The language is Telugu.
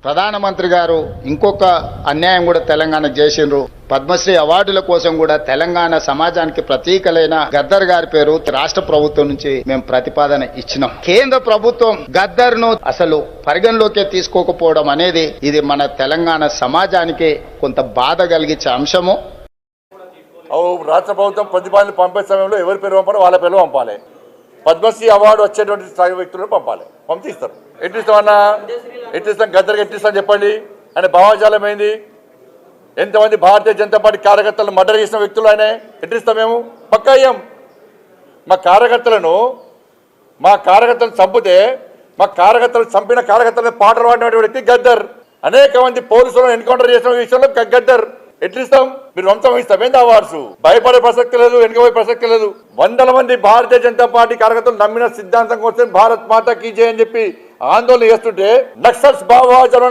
ప్రధానమంత్రి గారు ఇంకొక అన్యాయం కూడా తెలంగాణకు చేసిండ్రు. పద్మశ్రీ అవార్డుల కోసం కూడా తెలంగాణ సమాజానికి ప్రతీకలైన గద్దర్ గారి పేరు రాష్ట్ర ప్రభుత్వం నుంచి మేము ప్రతిపాదన ఇచ్చినాం. కేంద్ర ప్రభుత్వం గద్దర్ ను అసలు పరిగణలోకే తీసుకోకపోవడం అనేది ఇది మన తెలంగాణ సమాజానికి కొంత బాధ కలిగించే అంశము. రాష్ట్ర ప్రభుత్వం ప్రతిపాదనలు పంపే సమయంలో ఎవరి పేరు పంపాలో వాళ్ళ పేరు పంపాలి. పద్మశ్రీ అవార్డు వచ్చేటువంటి స్థాయి వ్యక్తులను పంపాలి, పంపిస్తారు. ఎట్టిస్తామన్నా ఎట్టిస్తాం, గద్దరికి ఎట్టిస్తాం చెప్పండి ఆయన భావాజాలం ఏంది? ఎంతమంది భారతీయ జనతా పార్టీ కార్యకర్తలను మర్డర్ చేసిన వ్యక్తులు ఆయన ఎట్టిస్తాం? మేము పక్కా అయ్యాం. మా కార్యకర్తలను చంపితే మా కార్యకర్తలు చంపిన కార్యకర్తలను పాటలు పాడినటువంటి వ్యక్తి గద్దర్. అనేక మంది పోలీసులను ఎన్కౌంటర్ చేసిన విషయంలో గద్దర్. ఎట్లిస్తాం? మీరు వంశం ఇస్తాం ఏంది అవార్డ్స్? భయపడే ప్రసక్తి లేదు, వెనుకపోయే ప్రసక్తి లేదు. వందల మంది భారతీయ జనతా పార్టీ కార్యకర్తలు నమ్మిన సిద్ధాంతం కోసం భారత్ మాతా కీ జై అని చెప్పి ఆందోళన చేస్తుంటే నక్సల్స్ భావజాలం